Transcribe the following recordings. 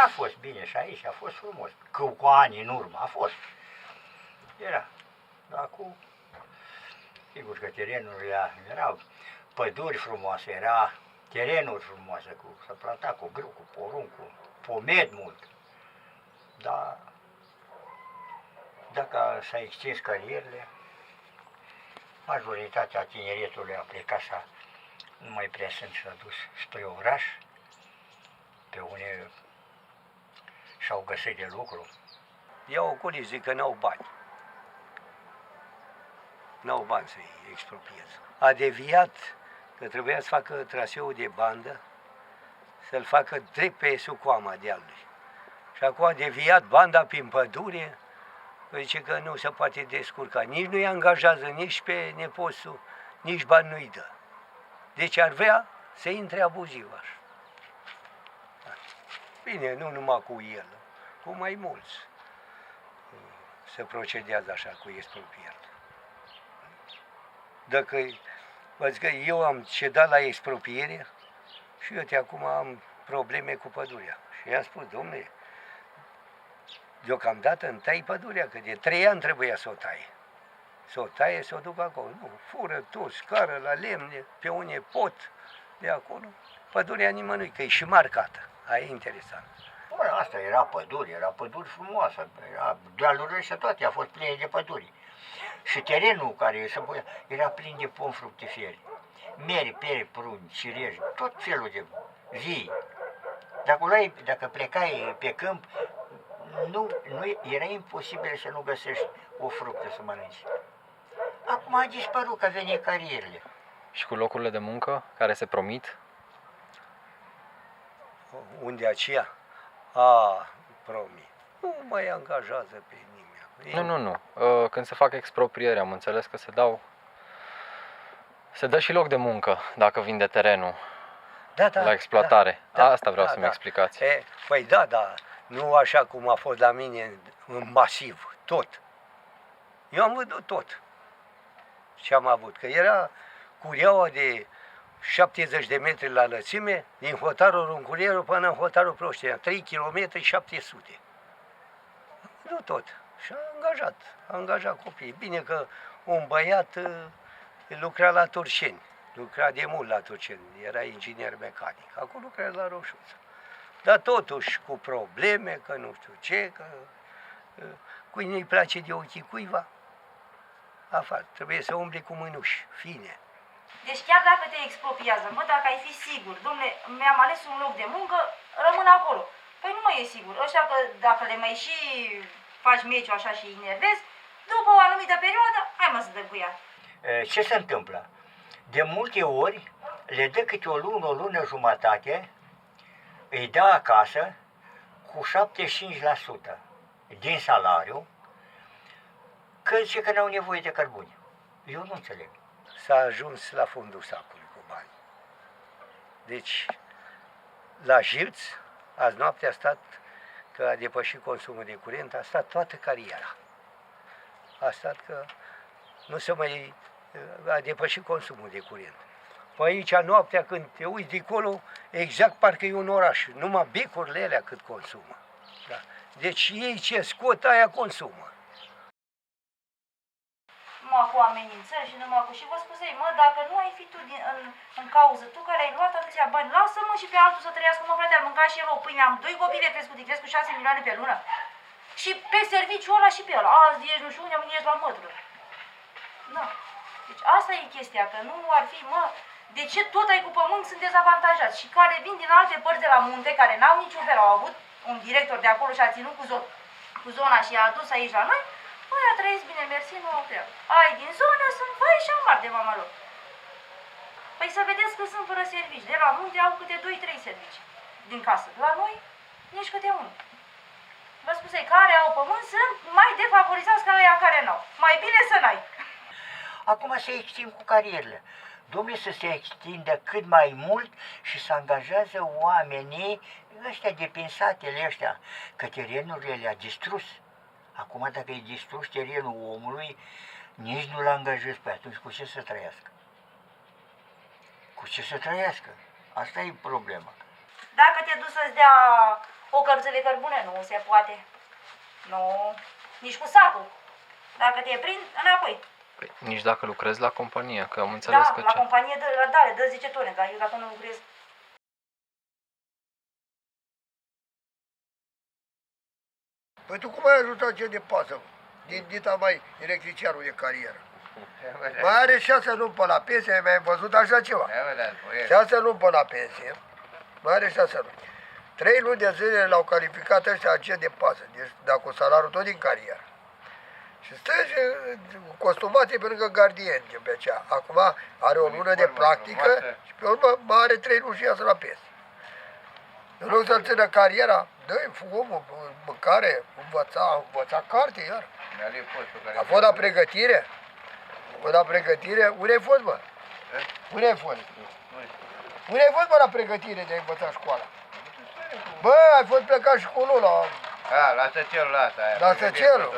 A fost bine și aici, a fost frumos. Cu ani în urmă a fost. Era. Dar cu... Sigur că terenurile erau păduri frumoase, era terenuri frumoase, să planta cu grâu, cu porumb, cu pomed mult. Dar dacă s-a extins carierele, majoritatea tineretului a plecat să nu mai prea sunt și s-a dus spre oraș, pe unde și-au găsit de lucru. Eu ocolii zic că n-au bani. N-au bani să-i expropieze. A deviat, că trebuia să facă traseul de bandă, să-l facă drept pe sucoama dealului. Și acum a deviat banda prin pădure, zice că nu se poate descurca. Nici nu-i angajează, nici pe neposul, nici bani nu-i dă. Deci ar vrea să intre abuziv așa. Bine, nu numai cu el, cu mai mulți se procedează așa cu expropiere. Dacă, vă zic că eu am cedat la expropiere și uite, acum am probleme cu pădurea. Și i-am spus, domnule, deocamdată îmi tai pădurea, că de 3 ani trebuia să o taie. Să o taie, să o duc acolo. Nu, fură tot, scară la lemne, pe unde pot, de acolo. Pădurea nimănui, că e și marcată. Aia e interesant. Bun, asta era păduri frumoasă, dealurile și toate, a fost pline de păduri. Și terenul care se putea, era plin de pomi fructiferi, mere, pere, pruni, cireși, tot felul de vii. Dacă plecai pe câmp, nu era imposibil să nu găsești o fructă să mănânci. Acum a dispărut, că veni carierele. Și cu locurile de muncă care se promit? Unde aceea? Promit. Nu mai angajează pe nimeni. Nu. Când se fac exproprieri, am înțeles că se dă și loc de muncă dacă vinde terenul la exploatare. Asta vreau să-mi explicați. Păi da, nu așa cum a fost la mine în masiv, tot. Eu am văzut tot ce am avut, că era cureaua de 70 de metri la lățime, din hotarul Runcurierul până în hotarul Proștenia, 3 km 700. Nu tot. Și a angajat copiii. Bine că un băiat lucra la Turceni, lucra de mult la Turceni, era inginer mecanic. Acum lucra la Roșuță. Dar totuși cu probleme, că nu știu ce, că cui nu-i place de ochii cuiva, afară. Trebuie să umbli cu mânuși fine. Deci chiar dacă te expropiază, dacă ai fi sigur, dom'le, mi-am ales un loc de muncă, rămân acolo. Păi nu mai e sigur. Ăștia că dacă le mai și faci meciul așa și îi nervezi, după o anumită perioadă, hai mă să dă cu ea. Ce se întâmplă? De multe ori le dă câte o lună jumătate, îi dă acasă cu 75% din salariu, că zice că n-au nevoie de cărbune. Eu nu înțeleg. S-a ajuns la fundul sacului cu bani. Deci, la Jilț, azi noapte a stat, că a depășit consumul de curent, a stat toată cariera. A stat că nu se mai a depășit consumul de curent. Pe aici, noaptea, când te uiți de acolo, exact parcă e un oraș, numai becurile alea cât consumă. Da. Deci ei ce scot, aia consumă. Numai cu amenințări și numai cu... Și vă spusei, dacă nu ai fi tu în cauză, tu care ai luat atâția bani, lasă-mă și pe altul să trăiască, frate, am mâncat și el o pâine, am 2 copii de crescut, îi cresc cu 6 milioane pe lună. Și pe serviciul ăla și pe ăla, azi ești nu știu unde, mâine ești la mătură. Da. Deci asta e chestia, că nu ar fi, de ce tot ai cu pământ sunt dezavantajați și care vin din alte părți de la munte, care n-au niciun fel, au avut un director de acolo și a ținut cu zona și i-a adus aici la noi, aia trăiesc bine, mersi, nu au treabă. Ai din zonă sunt vai și amar de mama lor. Păi să vedeți că sunt fără servici. De la munte au câte 2-3 servicii din casă. La noi, nici câte unul. Vă spusei, care au pământ sunt mai defavorizați ca aia care n-au. Mai bine să n-ai. Acum se extind cu carierele. Dom'le, să se extindă cât mai mult și să angajează oamenii ăștia de prin satele ăștia, că terenurile le-a distrus. Acum dacă îi distrugi terenul omului, nici nu-l angajezi pe atunci cu ce să trăiască? Cu ce să trăiască? Asta e problema. Dacă te duci să-ți dea O cărță de cărbune nu se poate. Nu, nici cu sacul. Dacă te prind, înapoi. Păi, nici dacă lucrezi la companie, că am înțeles Da, că la ce. companie dă 10 tone, dar eu dacă nu lucrez. Păi tu cum ai ajutat ce de pasă? Din dita mai electricianul de carieră. Mai are 6 luni până la pensie, ai mai văzut așa ceva? 6 luni până la pensie, mai are 6 luni. 3 luni de zile l-au calificat ăștia agent de pasă, deci dacă cu salariul tot din carieră. Și stă și costumații pe lângă gardieni pe aceea. Acum are o lună de practică și pe urmă mai are 3 luni și iasă la pensie. În loc să-l țină cariera, dă-i omul, mâncare, învăța carte iar. A fost la pregătire? A fost la pregătire? Unde ai fost, mă? Unde ai fost? Unde ai fost, mă, la pregătire de a învăța școala? Bă, ai fost plecat și cu Lula. La Săcelul ăsta. La Săcelul?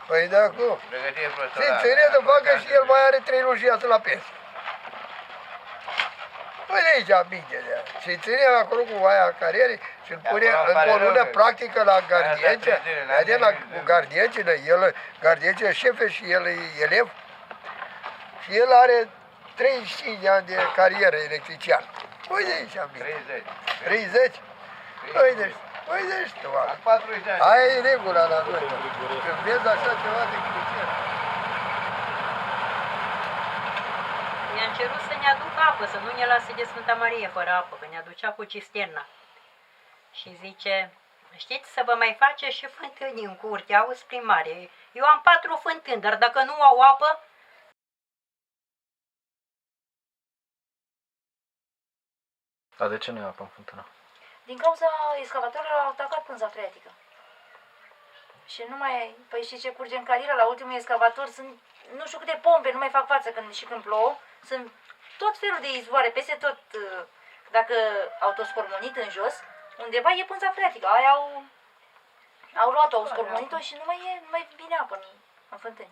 Păi da, cum? Pregătire profesională. Ține să facă și el mai are 3 luni și iasă la pensie. Păi de aici aminte de ea. Și ține acolo cu aia carierei și îl pune încă o lună practică la gardience. Vedem cu gardiencină, el gardiencină șefe și el e elev. Și el are 35 de ani de carieră electrician. Păi de aici aminte. 30? Păi de ăștia, oameni. 40 de ani. Aia e regula la noi. Când vezi așa ceva de crucier. Mi-am cerut să ne aducă apă, să nu ne lase de Sfânta Marie fără apă, că ne aducea cu cisterna. Și zice, știți, să vă mai face și fântâni în curte, auzi, primare. Eu am 4 fântâni, dar dacă nu au apă... Dar de ce nu e apă în fântână? Din cauza excavatorilor au atacat pânza freatică. Și nu mai, păi și ce curge în carieră, la ultimul excavator sunt nu știu câte pompe, nu mai fac față când plouă. Sunt tot felul de izvoare, peste tot, dacă au tot scormonit în jos, undeva e pânza freatică. Aia au luat-o, au scormonit-o și nu mai vine apă în fântâni.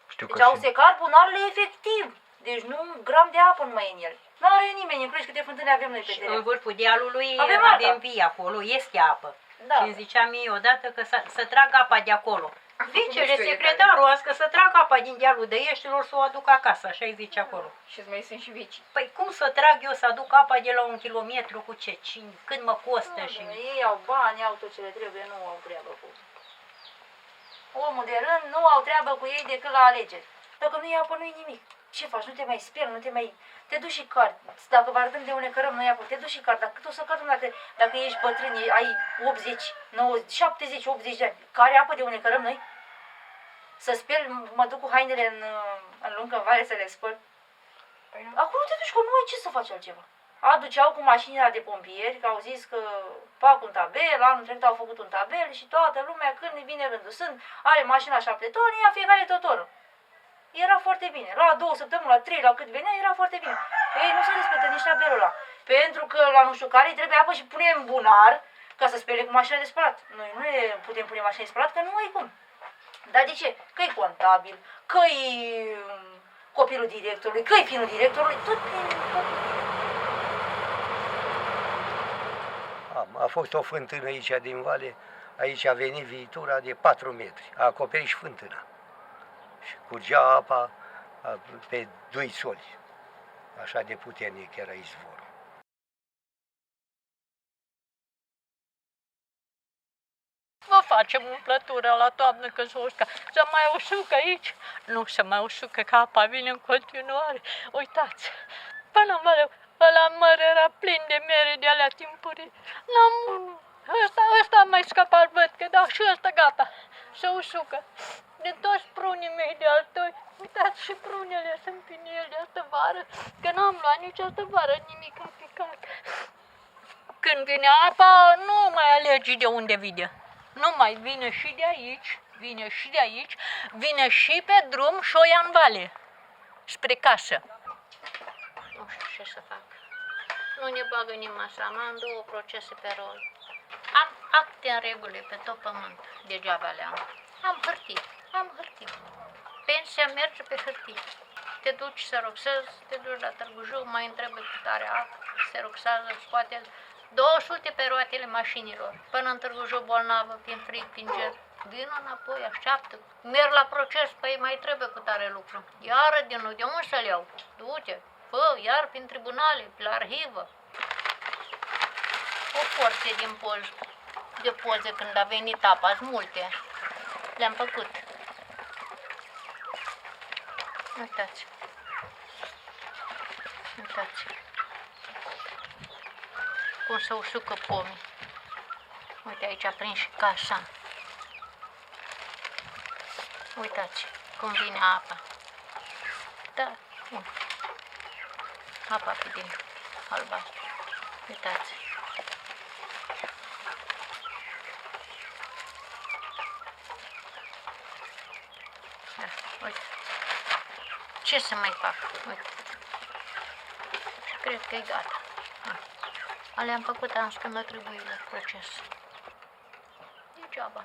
Știu Deci că au și... secat bunarele efectiv. Deci nu un gram de apă nu mai e în el. Nu are nimeni, în Cluj câte fântâni avem noi pe Și teren. în vârful dealului Avem vii acolo, este apă. Da. Și îmi zicea mie odată că să trag apa de acolo. Zicele secretarul azi că să trag apa din dealul de Ieștilor să o aduc acasă, așa îi zice acolo. Și mai sunt și vicii. Păi cum să trag eu să aduc apa de la 1 kilometru cu ce? Cât mă costă și... Ei au bani, au tot ce le trebuie, nu au treabă cu... Omul de rând nu au treabă cu ei decât la alegeri. Dacă nu e apă, nu e nimic. Ce faci? Nu te mai speli, nu te mai... Te duci și cari. Dacă vă arătăm de unde cărăm noi apă, te duci și cari. Dar cât o să cărăm dacă ești bătrân, ai 80, 90, 70, 80 de ani? Care apă de unde cărăm noi? Să speli, mă duc cu hainele în lungă vale să le spăl. Acolo te duci, că nu ai ce să faci altceva. Aduceau cu mașina de pompieri, că au zis că fac un tabel, anul trecut au făcut un tabel și toată lumea când îi vine rândul. Are mașina 7 tone, ia fiecare tot oră. Era foarte bine. La 2 săptămâni, la 3, la cât venea, era foarte bine. Ei nu se respectă nici tabelul ăla. Pentru că la nu știu care îi trebuie apă și punem bunar ca să spele cu mașina de spălat. Noi nu ne putem pune mașina de spălat, că nu ai cum. Dar de ce? Că-i contabil, că-i copilul directorului, că-i fiul directorului, tot A fost o fântână aici din vale, aici a venit viitura de 4 metri, a acoperit și fântâna. Și curgea apa pe 2 soli, așa de puternic era izvorul. Vă facem umplătură la toamnă că se uscă. Se mai usucă aici? Nu se mai usucă, că apa vine în continuare. Uitați, până ăla măr era plin de mere de alea timpurii. N-am unul. Ăsta a mai scăpat, văd că da, și ăsta gata. Se usucă. Din toți prunii mei de altoi, uitați și prunele sunt prin ele astă vară, că n-am luat nici astă vară nimic a picat. Când vine apa, nu mai alegi de unde vine. Nu mai vine și de aici, vine și pe drum și o ia în vale, spre casă. Nu știu ce să fac. Nu ne bagă nimeni seama, am 2 procese pe rol. Am acte în regulă pe tot pământ, degeaba le-am. Am hârtii. Pensia merge pe hârtii. Te duci să roxezi, te duci la Târgu Jiu, mai întrebi cu tare act, se roxează, scoate 200 pe roatele mașinilor, până în Târgu Jiu bolnavă, prin frig, prin ger. Vină înapoi, așteaptă. Merg la proces, păi mai trebuie cu tare lucru. Iară din nou, de unde să-l iau? Du-te, fă, iar prin tribunale, pe la arhivă. O porție din de poze când a venit apa, sunt multe. Le-am făcut. Uitați. Uitați. Cum se usucă pomii. Uite, aici a prins și casa. Uitați cum vine apa. Da, bun. Apa pe din albastru. Uitați. Da, uite. Ce să mai fac? Uite. Și cred că e gata. Alea am făcut azi când a trebuit la proces. Degeaba.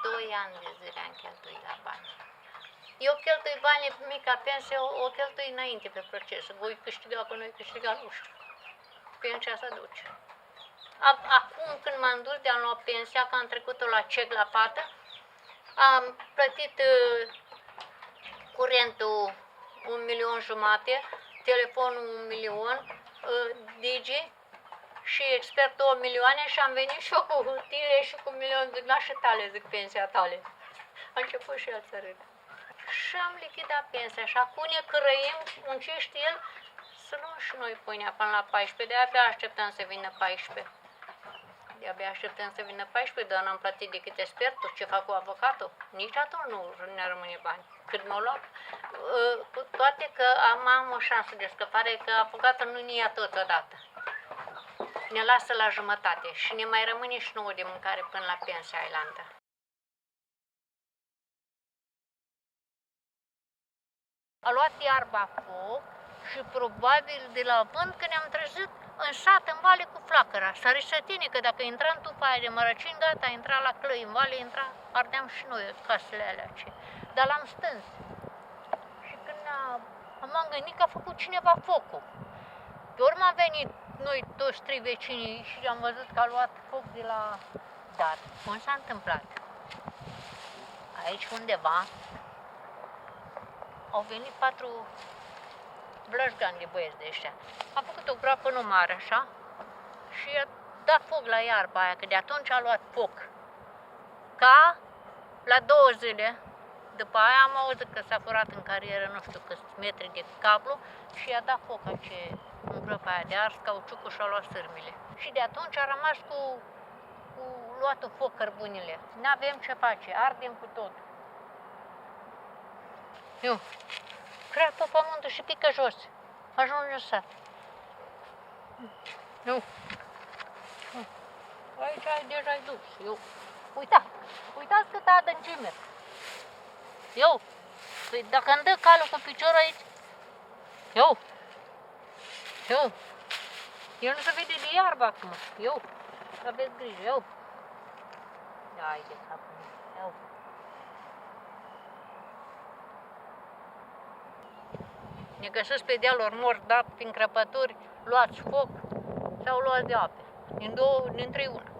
2 ani de zile am cheltuit la bani. Eu cheltui banii pe mica pensie, o cheltui înainte pe proces. Voi câștiga, că noi câștiga, nu știu. Pensia se duce. Acum când m-am dus de a lua pensia, că am trecut-o la cec la pată, am plătit curentul 1.500.000, telefonul 1.000.000, Digi și expert 2 milioane și am venit și eu cu hârtiile și cu 1.000.000, zic, lasă tale, zic, pensia tale. A început și el să râdă. Și am lichidat pensia și acum ne cărăim, muncește el, să luăm și noi pâinea până la 14, de-abia așteptăm să vină 14. De-abia așteptăm să vină 14, dar n-am plătit decât expertul, ce fac cu avocatul. Nici atunci nu ne rămâne bani. Cât m-au luat, cu toate că am o șansă de scăpare, că avocatul nu ne ia totodată. Ne lasă la jumătate și ne mai rămâne și nouă de mâncare până la pensia ailantă. A luat iarba foc și probabil de la vânt că ne-am trezit în sat, în vale cu flacăra. S-a risătine că dacă intra în tupa aia de mărăcini, gata, intra la clăi, în vale intra, ardeam și noi casele alea. Dar l-am stâns. Și când m-am gândit că a făcut cineva focul. Pe urmă am venit noi toți 3 vecinii și am văzut că a luat foc de la... Dar cum s-a întâmplat? Aici undeva au venit 4 blășgani de băieți de ăștia. A făcut o groapă nu mare, așa, și a dat foc la iarba aia, că de atunci a luat foc. Ca la 2 zile, după aia am auzit că s-a furat în carieră nu știu câți metri de cablu și i-a dat foc în groapa aia de ars, cauciucul și a luat sârmile. Și de atunci a rămas cu luatul foc cărbunile. N-avem ce face, ardem cu tot. Eu crapă pământul și pică jos. Ajunge în sat. Nu. Aici deja-i dus. Eu. Uitați câtă adâncime. Eu. Păi dacă îmi dă calul cu piciorul aici. Eu. El nu se vede de iarbă acum. Eu. Aveți grijă. Eu. Hai de capul meu. Eu. Ne găsesc pe dealuri morți, dat prin crăpături, luați foc sau luați de ape. Din 3 una.